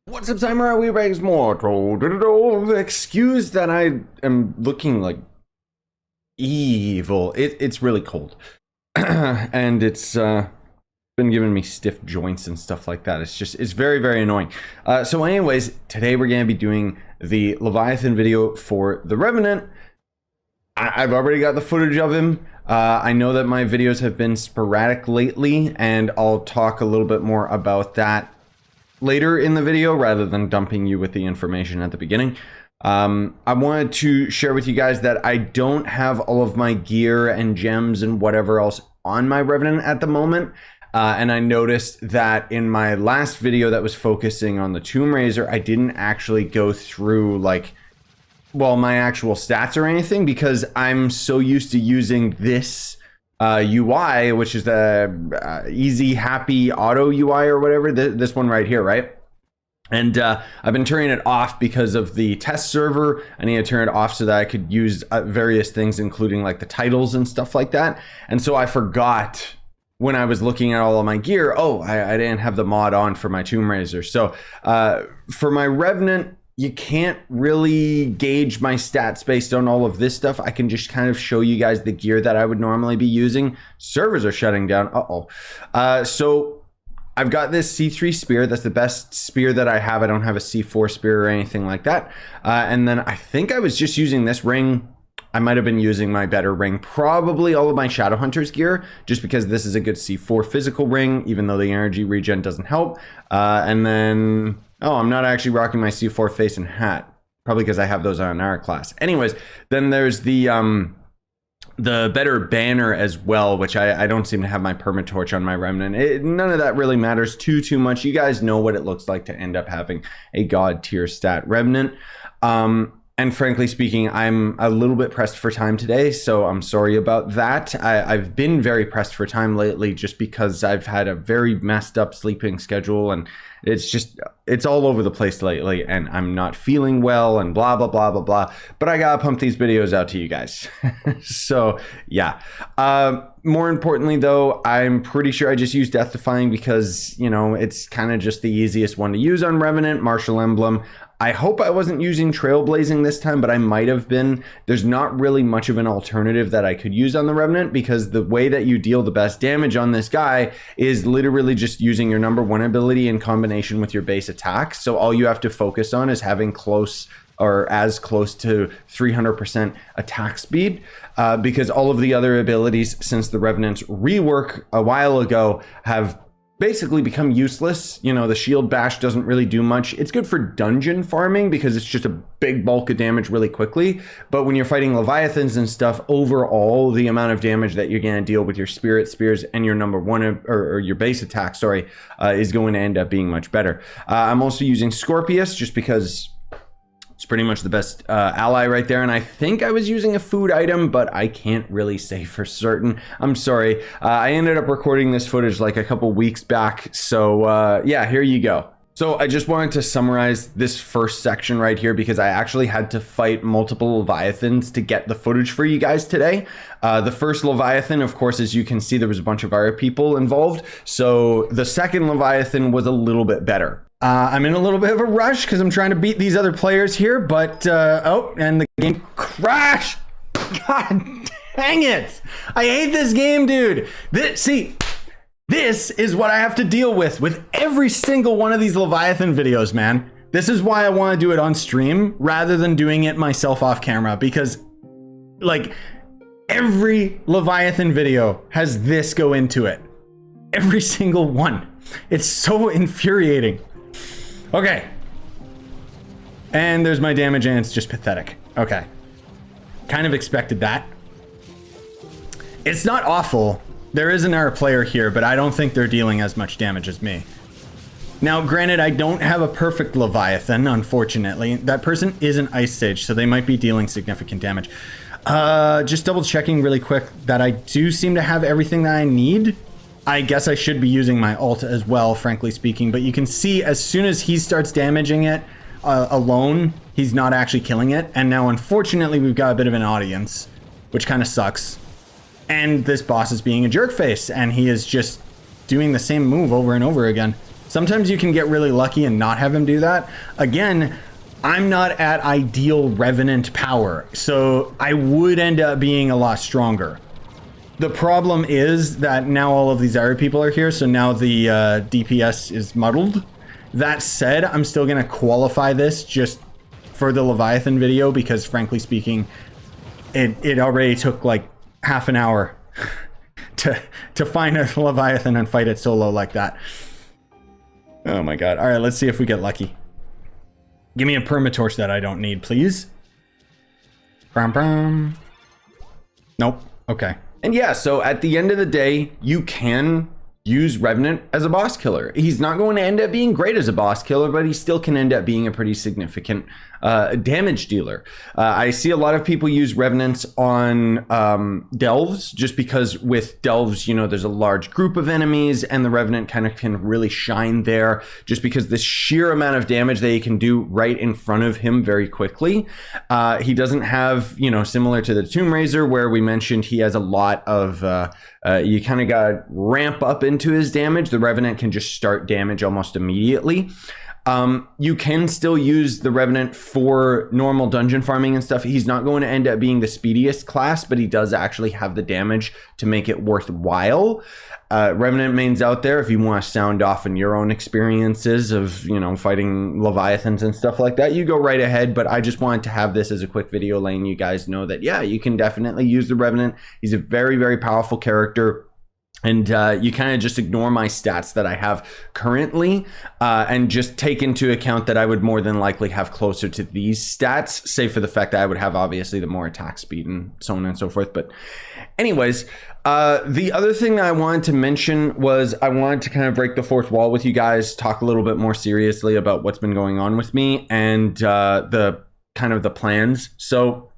What's up, Samurai? We brings more Trove. Excuse that I am looking like evil. It's really cold. And it's been giving me stiff joints and stuff like that. It's very, very annoying. So anyways, today we're going to be doing the Leviathan video for the Revenant. I've already got the footage of him. I know that my videos have been sporadic lately, and I'll talk a little bit more about that later in the video rather than dumping you with the information at the beginning. I wanted to share with you guys that I don't have all of my gear and gems and whatever else on my Revenant at the moment. And I noticed that in my last video that was focusing on the Tomb Raiser, I didn't actually go through my actual stats or anything, because I'm so used to using this UI, which is the easy happy auto UI or whatever, this one right here, right? And I've been turning it off because of the test server. I need to turn it off so that I could use various things, including like the titles and stuff like that. And so I forgot when I was looking at all of my gear, I didn't have the mod on for my Tomb Raiser. So for my Revenant, you can't really gauge my stats based on all of this stuff. I can just kind of show you guys the gear that I would normally be using. Servers are shutting down. So I've got this C3 spear. That's the best spear that I have. I don't have a C4 spear or anything like that. And then I think I was just using this ring. I might have been using my better ring, probably all of my Shadowhunters gear, just because this is a good C4 physical ring, even though the energy regen doesn't help. And then, I'm not actually rocking my C4 face and hat, probably because I have those on our class. Anyways, then there's the better banner as well, which I don't seem to have my permatorch on my Remnant. None of that really matters too much. You guys know what it looks like to end up having a god tier stat Remnant. And frankly speaking, I'm a little bit pressed for time today, so I'm sorry about that. I've been very pressed for time lately just because I've had a very messed up sleeping schedule, and it's all over the place lately, and I'm not feeling well and blah, blah, blah, blah, blah. But I gotta pump these videos out to you guys. So yeah. More importantly though, I'm pretty sure I just used Death Defying because, you know, it's kind of just the easiest one to use on Revenant. Martial Emblem. I hope I wasn't using Trailblazing this time, but I might have been. There's not really much of an alternative that I could use on the Revenant, because the way that you deal the best damage on this guy is literally just using your number one ability in combination with your base attack. So all you have to focus on is having close or as close to 300% attack speed, because all of the other abilities since the Revenant's rework a while ago have basically become useless. You know, the shield bash doesn't really do much. It's good for dungeon farming because it's just a big bulk of damage really quickly. But when you're fighting Leviathans and stuff, overall, the amount of damage that you're going to deal with your spirit spears and your number one or your base attack, is going to end up being much better. I'm also using Scorpius just because it's pretty much the best ally right there. And I think I was using a food item, but I can't really say for certain. I'm sorry. I ended up recording this footage like a couple weeks back. So yeah, here you go. So I just wanted to summarize this first section right here because I actually had to fight multiple Leviathans to get the footage for you guys today. The first Leviathan, of course, as you can see, there was a bunch of other people involved. So the second Leviathan was a little bit better. I'm in a little bit of a rush because I'm trying to beat these other players here, but and the game crashed. God dang it. I hate this game, dude. This is what I have to deal with every single one of these Leviathan videos, man. This is why I want to do it on stream rather than doing it myself off camera, because like every Leviathan video has this go into it. Every single one. It's so infuriating. Okay. And there's my damage, and it's just pathetic. Okay. Kind of expected that. It's not awful. There is another player here, but I don't think they're dealing as much damage as me. Now, granted, I don't have a perfect Leviathan, unfortunately. That person is an Ice Sage, so they might be dealing significant damage. Just double checking really quick that I do seem to have everything that I need. I guess I should be using my ult as well, frankly speaking, but you can see as soon as he starts damaging it alone, he's not actually killing it. And now, unfortunately, we've got a bit of an audience, which kind of sucks. And this boss is being a jerk face, and he is just doing the same move over and over again. Sometimes you can get really lucky and not have him do that. Again, I'm not at ideal Revenant power, so I would end up being a lot stronger. The problem is that now all of these Ira people are here, so now the DPS is muddled. That said, I'm still going to qualify this just for the Leviathan video because, frankly speaking, it already took like half an hour to find a Leviathan and fight it solo like that. Oh my god. All right, let's see if we get lucky. Give me a permatorch that I don't need, please. Brum, brum. Nope. Okay. And yeah, so at the end of the day, you can use Revenant as a boss killer. He's not going to end up being great as a boss killer, but he still can end up being a pretty significant damage dealer. I see a lot of people use Revenants on delves, just because with delves, you know, there's a large group of enemies and the Revenant kind of can really shine there just because the sheer amount of damage that he can do right in front of him very quickly. He doesn't have, you know, similar to the Tomb Raiser where we mentioned he has a lot of, you kind of got to ramp up into his damage. The Revenant can just start damage almost immediately. You can still use the Revenant for normal dungeon farming and stuff. He's not going to end up being the speediest class, but he does actually have the damage to make it worthwhile. Revenant mains out there, if you want to sound off in your own experiences of, you know, fighting Leviathans and stuff like that, you go right ahead. But I just wanted to have this as a quick video letting you guys know that, yeah, you can definitely use the Revenant. He's a very, very powerful character. And you kind of just ignore my stats that I have currently and just take into account that I would more than likely have closer to these stats, save for the fact that I would have obviously the more attack speed and so on and so forth. But anyways, the other thing that I wanted to mention was I wanted to kind of break the fourth wall with you guys, talk a little bit more seriously about what's been going on with me and the kind of the plans. So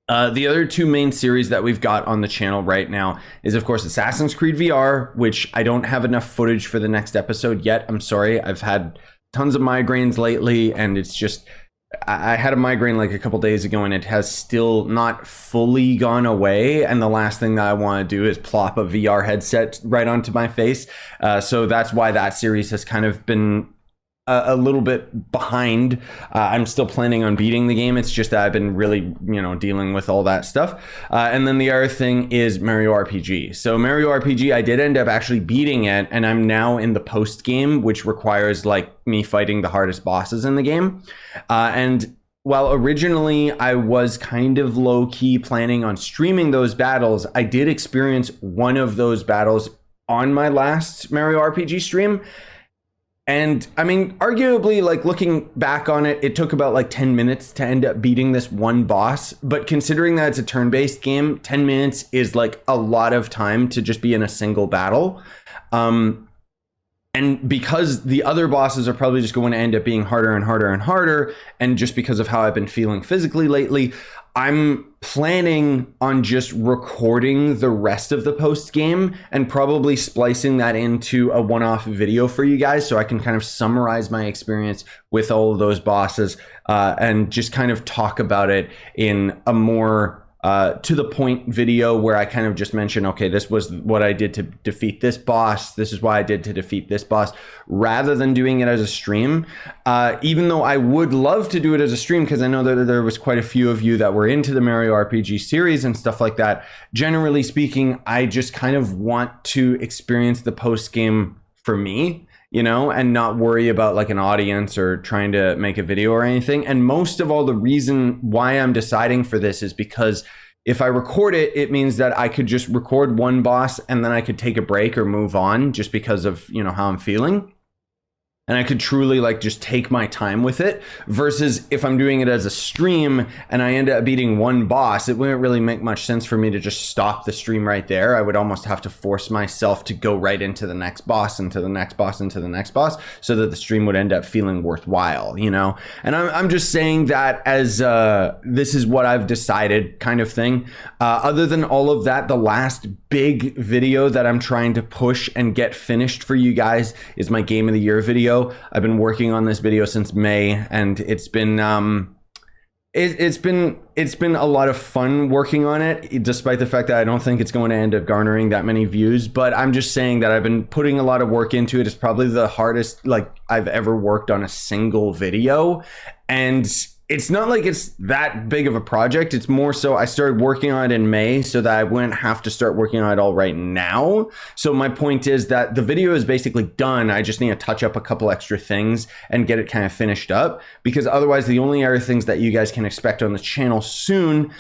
the other two main series that we've got on the channel right now is, of course, Assassin's Creed VR, which I don't have enough footage for the next episode yet. I'm sorry. I've had tons of migraines lately, and it's just, I had a migraine like a couple days ago, and it has still not fully gone away. And the last thing that I want to do is plop a VR headset right onto my face. So that's why that series has kind of been a little bit behind. I'm still planning on beating the game. It's just that I've been really, you know, dealing with all that stuff. And then the other thing is Mario RPG. So Mario RPG, I did end up actually beating it, and I'm now in the post game, which requires like me fighting the hardest bosses in the game. And while originally I was kind of low-key planning on streaming those battles, I did experience one of those battles on my last Mario RPG stream. And I mean, arguably, like looking back on it, it took about like 10 minutes to end up beating this one boss. But considering that it's a turn-based game, 10 minutes is like a lot of time to just be in a single battle. And because the other bosses are probably just going to end up being harder and harder and harder, and just because of how I've been feeling physically lately, I'm planning on just recording the rest of the post game and probably splicing that into a one-off video for you guys so I can kind of summarize my experience with all of those bosses and just kind of talk about it in a more to the point video where I kind of just mention, okay, this was what I did to defeat this boss. This is why I did to defeat this boss, rather than doing it as a stream. Even though I would love to do it as a stream, because I know that there was quite a few of you that were into the Mario RPG series and stuff like that. Generally speaking, I just kind of want to experience the post game for me, you know, and not worry about like an audience or trying to make a video or anything. And most of all, the reason why I'm deciding for this is because if I record it, it means that I could just record one boss and then I could take a break or move on just because of, you know, how I'm feeling. And I could truly like just take my time with it, versus if I'm doing it as a stream and I end up beating one boss, it wouldn't really make much sense for me to just stop the stream right there. I would almost have to force myself to go right into the next boss, into the next boss, into the next boss, so that the stream would end up feeling worthwhile, you know? And I'm just saying that as this is what I've decided kind of thing. Other than all of that, the last big video that I'm trying to push and get finished for you guys is my Game of the Year video. I've been working on this video since May, and it's been It's been a lot of fun working on it, despite the fact that I don't think it's going to end up garnering that many views. But I'm just saying that I've been putting a lot of work into it. It's probably the hardest like I've ever worked on a single video, and it's not like it's that big of a project. It's more so I started working on it in May so that I wouldn't have to start working on it all right now. So my point is that the video is basically done. I just need to touch up a couple extra things and get it kind of finished up, because otherwise the only other things that you guys can expect on the channel soon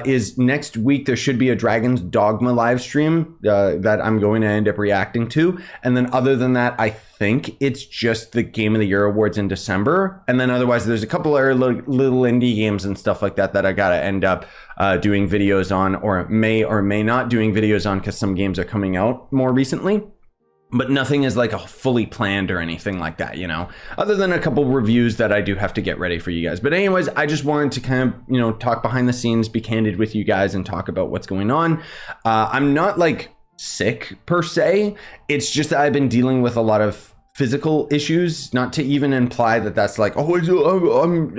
is next week there should be a Dragon's Dogma live stream that I'm going to end up reacting to. And then other than that, I think it's just the Game of the Year awards in December. And then otherwise there's a couple other little indie games and stuff like that that I gotta end up doing videos on, or may not doing videos on, because some games are coming out more recently. But nothing is like a fully planned or anything like that, you know, other than a couple reviews that I do have to get ready for you guys. But anyways, I just wanted to kind of, you know, talk behind the scenes, be candid with you guys and talk about what's going on. I'm not like sick per se. It's just that I've been dealing with a lot of physical issues, not to even imply that that's like, oh,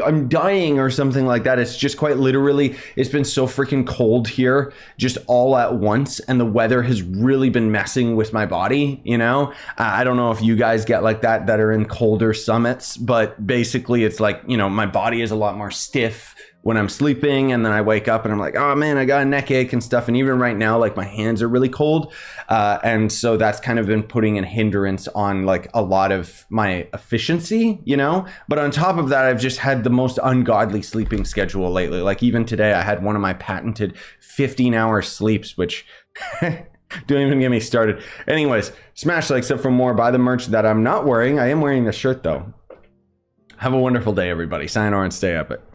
I'm dying or something like that. It's just quite literally, it's been so freaking cold here just all at once, and the weather has really been messing with my body, you know. I don't know if you guys get like that are in colder summits, but basically it's like, you know, my body is a lot more stiff when I'm sleeping, and then I wake up and I'm like, oh man, I got a neck ache and stuff. And even right now, like my hands are really cold. And so that's kind of been putting a hindrance on like a lot of my efficiency, you know? But on top of that, I've just had the most ungodly sleeping schedule lately. Like even today, I had one of my patented 15-hour sleeps, which don't even get me started. Anyways, smash like, except for more, buy the merch that I'm not wearing. I am wearing the shirt though. Have a wonderful day, everybody. Sayonara and stay epic.